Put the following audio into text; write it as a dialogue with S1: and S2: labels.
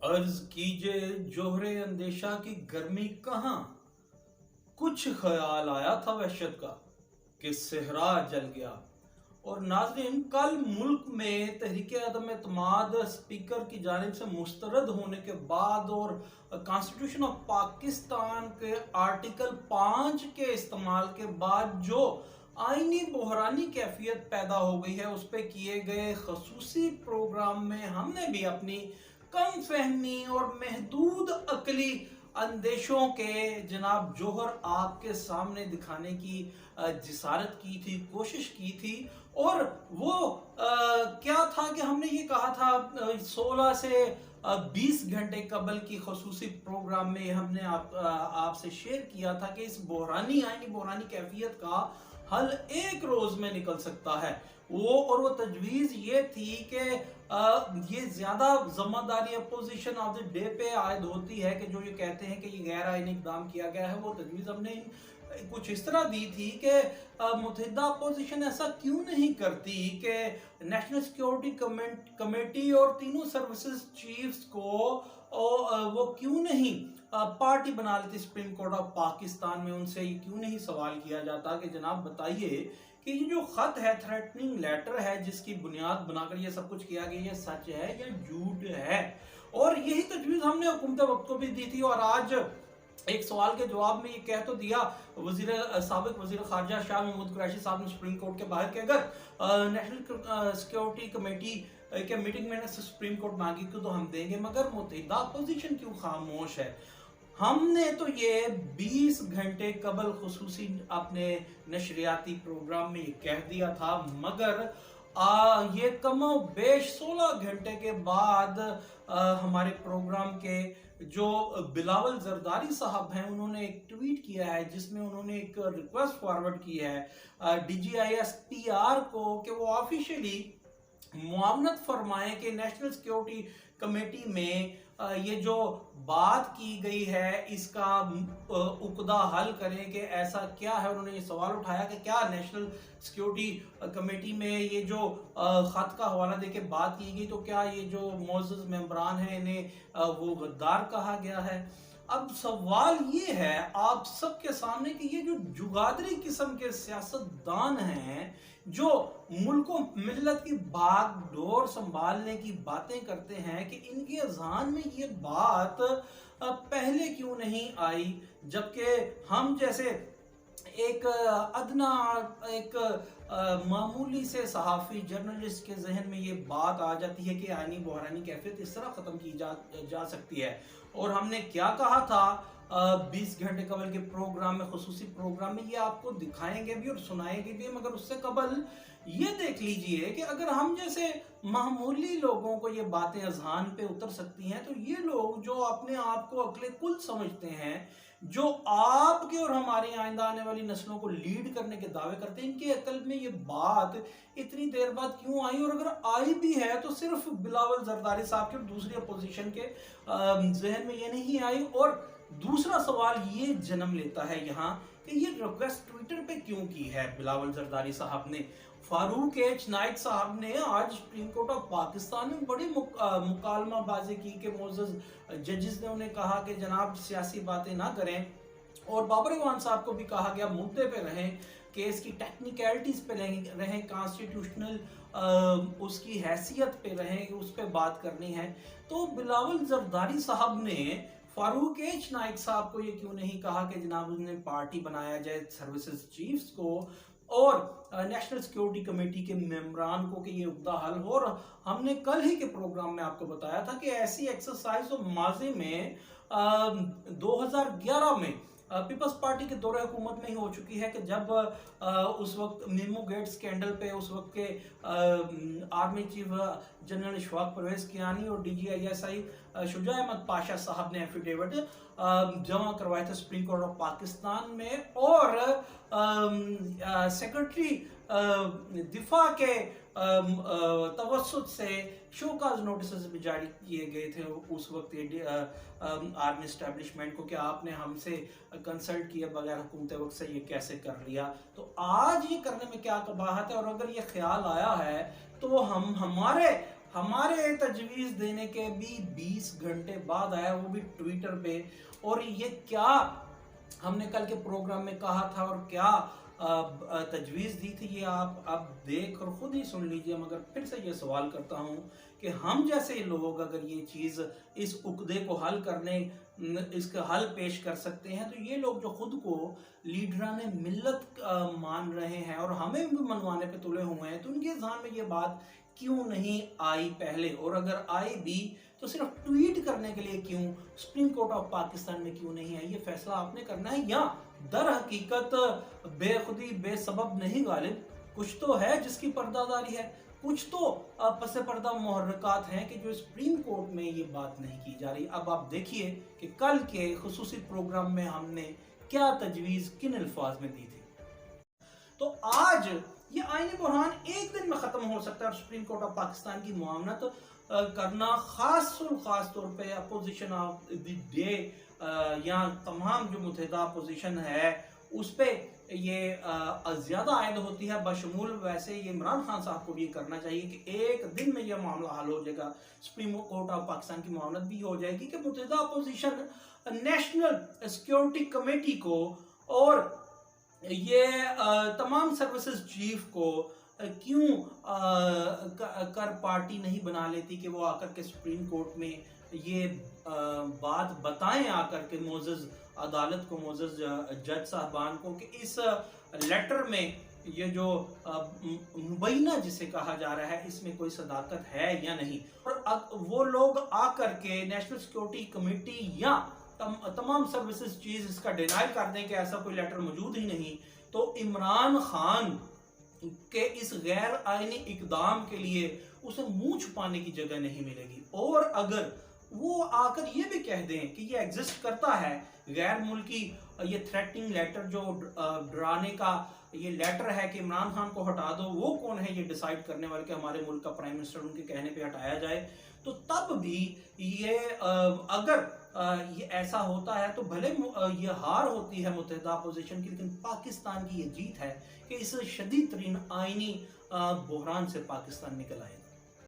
S1: अर्ज कीजिए जोहरे अंदेशा की गर्मी कहाँ। कुछ ख्याल आया था वहशत का कि सेहरा जल गया। और नाजरीन, कल मुल्क में तहरीक अदम एतमाद स्पीकर की जानिब से मुस्तरद होने के बाद और कॉन्स्टिट्यूशन ऑफ पाकिस्तान के आर्टिकल 5 के इस्तेमाल के बाद जो आईनी बहरानी कैफियत पैदा हो गई है, उस पर किए गए खसूसी प्रोग्राम में हमने भी अपनी कम फहमी और महदूद अकली अंदेशों के जनाब जोहर आपके सामने दिखाने की जिसारत की थी, कोशिश की थी। और वो क्या था कि हमने ये कहा था 16 से 20 घंटे कबल की खसूसी प्रोग्राम में हमने आपसे शेयर किया था कि इस आईनी बहरानी कैफियत का हल एक रोज में निकल सकता है। वो तजवीज ये थी कि ये ज्यादा जिम्मेदारी अपोजिशन ऑफ द डे पे आयद होती है कि जो ये कहते हैं कि ये गैर आईनी इकदाम किया गया है। वो तजवीज हमने कुछ इस तरह दी थी कि मुतहिदा अपोजिशन ऐसा क्यों नहीं करती कि नेशनल सिक्योरिटी कमेटी और तीनों सर्विसेज चीफ्स को वो क्यों नहीं पार्टी बना लेती सुप्रीम कोर्ट ऑफ पाकिस्तान में। उनसे ये क्यों नहीं सवाल किया जाता कि जनाब बताइए कि ये जो खत है, थ्रेटनिंग लेटर है, जिसकी बुनियाद बनाकर ये सब कुछ किया गया, ये सच है या झूठ है। और यही तजवीज हमने हुकूमत वक्त को भी दी थी। और आज एक सवाल के जवाब में ये कह तो दिया साबिक वजीर खारजा शाह महमूद कुरैशी साहब ने सुप्रीम कोर्ट के बाहर कि अगर नेशनल सिक्योरिटी कमेटी के मीटिंग में सुप्रीम कोर्ट मांगी तो हम देंगे, मगर मुतहिदा अपोजिशन क्यों खामोश है। हमने तो ये 20 घंटे कबल खुसूसी अपने नशरियाती प्रोग्राम में ये कह दिया था, मगर ये कमो बेश 16 घंटे के बाद हमारे प्रोग्राम के जो बिलावल जरदारी साहब हैं, उन्होंने एक ट्वीट किया है जिसमें उन्होंने एक रिक्वेस्ट फॉरवर्ड की है DGISPR को कि वो ऑफिशियली मुआवनत फरमाए कि नेशनल सिक्योरिटी कमेटी में ये जो बात की गई है इसका उकदा हल करें कि ऐसा क्या है। उन्होंने ये सवाल उठाया कि क्या नेशनल सिक्योरिटी कमेटी में ये जो खत का हवाला देके बात की गई, तो क्या ये जो मोअज़्ज़ज़ मेंबरान हैं इन्हें वो गद्दार कहा गया है। अब सवाल ये है आप सबके सामने कि ये जो जुगादरी किस्म के सियासतदान हैं, जो मुल्कों मिल्लत की बागडोर संभालने की बातें करते हैं, कि इनके अज़हान में ये बात पहले क्यों नहीं आई, जबकि हम जैसे एक अदना एक मामूली से सहाफ़ी जर्नलिस्ट के जहन में ये बात आ जाती है कि आईनी बहरानी कैफियत इस तरह ख़त्म की जा सकती है। और हमने क्या कहा था 20 घंटे कबल के प्रोग्राम में, खुसूसी प्रोग्राम में, ये आपको दिखाएंगे भी और सुनाएंगे भी, मगर उससे कबल ये देख लीजिए कि अगर हम जैसे मामूली लोगों को ये बातें अजहान पे उतर सकती हैं, तो ये लोग जो अपने आप को अक्ले कुल समझते हैं, जो आपके और हमारी आइंदा आने वाली नस्लों को लीड करने के दावे करते हैं, इनके अकल में ये बात इतनी देर बाद क्यों आई। और अगर आई भी है तो सिर्फ बिलावल जरदारी साहब के और दूसरी अपोजिशन के जहन में ये नहीं आई। और दूसरा सवाल ये जन्म लेता है यहाँ कि ये रिक्वेस्ट ट्विटर पे क्यों की है बिलावल जरदारी साहब ने। फारूक एच नाइक साहब ने आज सुप्रीम कोर्ट ऑफ पाकिस्तान में बड़ी मुकालमाबाजी की कि मोअज़्ज़ज़ जजेस ने उन्हें कहा कि जनाब सियासी बातें ना करें, और बाबर इवान साहब को भी कहा गया मुद्दे पे रहें, केस की टेक्निकलिटीज पे रहें, कॉन्स्टिट्यूशनल उसकी हैसियत पे रहें, उस पर बात करनी है। तो बिलावल जरदारी साहब ने फारूक एच नाइक साहब को ये क्यों नहीं कहा कि जनाब उन्हें पार्टी बनाया जाए सर्विसेज चीफ्स को और नेशनल सिक्योरिटी कमेटी के मेंबरान को, कि ये उकदा हल हो। और हमने कल ही के प्रोग्राम में आपको बताया था कि ऐसी एक्सरसाइज तो माजी में 2011 में पीपल्स पार्टी के दौरे हुकूमत में ही हो चुकी है कि जब उस वक्त मीमो गेट स्कैंडल पे उस वक्त के army chief general Ishfaq Pervez Kayani और DGISI शुजा अहमद पाशा साहब ने एफिडेविट जमा करवाए थे सुप्रीम कोर्ट ऑफ पाकिस्तान में। और सेक्रेटरी दिफा के तवस्सुत से शोकाज नोटिस भी जारी किए गए थे उस वक्त आर्मी एस्टेब्लिशमेंट को कि आपने हमसे कंसल्ट किए बगैर हुकूमत वक्त से ये कैसे कर लिया। तो आज ये करने में क्या कबाहत है। और अगर ये ख्याल आया है तो हम हमारे तजवीज़ देने के भी 20 घंटे बाद आया, वो भी ट्विटर पे। और ये क्या हमने कल के प्रोग्राम में कहा था और क्या तजवीज़ दी थी, ये आप अब देख और ख़ुद ही सुन लीजिए। मगर फिर से ये सवाल करता हूँ कि हम जैसे लोग अगर ये चीज़, इस उकदे को हल करने, इसका हल पेश कर सकते हैं, तो ये लोग जो खुद को लीडराने मिल्लत मान रहे हैं और हमें भी मनवाने पे तुले हुए हैं, तो उनके ज़हन में ये बात क्यों नहीं आई पहले? और अगर आई भी तो सिर्फ ट्वीट करने के लिए क्यों? सुप्रीम कोर्ट ऑफ पाकिस्तान में क्यों नहीं है? ये फैसला आपने करना है, या दर हकीकत बेखुदी बेसबब नहीं गालिब, कुछ तो है जिसकी पर्दादारी है, कुछ तो पस पर्दा मुहर्रकात हैं कि जो सुप्रीम कोर्ट में ये बात नहीं की जा रही। अब आप देखिए कि कल के खुसूसी प्रोग्राम में हमने क्या तजवीज़ किन अल्फाज में दी थी। तो आज ये आईनी बुरहान एक दिन में ख़त्म हो सकता है और सुप्रीम कोर्ट ऑफ पाकिस्तान की मुआवनत करना खास तौर पे अपोजिशन ऑफ द डे या तमाम जो मुतहदा अपोजिशन है उस पे ये ज़्यादा आयद होती है बशमूल। वैसे ये इमरान खान साहब को भी ये करना चाहिए कि एक दिन में यह मामला हल हो जाएगा, सुप्रीम कोर्ट ऑफ पाकिस्तान की मुआवनत भी हो जाएगी कि मुतहदा अपोजिशन नेशनल सिक्योरिटी कमेटी को और ये तमाम सर्विसेज चीफ को क्यों कर पार्टी नहीं बना लेती कि वो आकर के सुप्रीम कोर्ट में ये बात बताएं आकर के मोअज़्ज़ज़ अदालत को, मोअज़्ज़ज़ जज साहबान को, कि इस लेटर में ये जो मुबैना जिसे कहा जा रहा है इसमें कोई सदाकत है या नहीं। और वो लोग आकर के नेशनल सिक्योरिटी कमेटी या तमाम सर्विसेज चीज इसका डिनाई कर दें कि ऐसा कोई लेटर मौजूद ही नहीं, तो इमरान खान के इस गैर आईनी इकदाम के लिए उसे मुंह छुपाने की जगह नहीं मिलेगी। और अगर वो आकर ये भी कह दें कि ये एग्जिस्ट करता है, गैर मुल्की ये थ्रेटनिंग लेटर जो डराने का ये लेटर है कि इमरान खान को हटा दो, वो कौन है ये डिसाइड करने वाले कि हमारे मुल्क का प्राइम मिनिस्टर उनके कहने पे हटाया जाए, तो तब भी ये अगर ये ऐसा होता है तो भले ये हार होती है मुत्तहिदा अपोजिशन की, लेकिन पाकिस्तान की ये जीत है कि इस शदीद तरीन आईनी बहरान से पाकिस्तान निकल आएगा।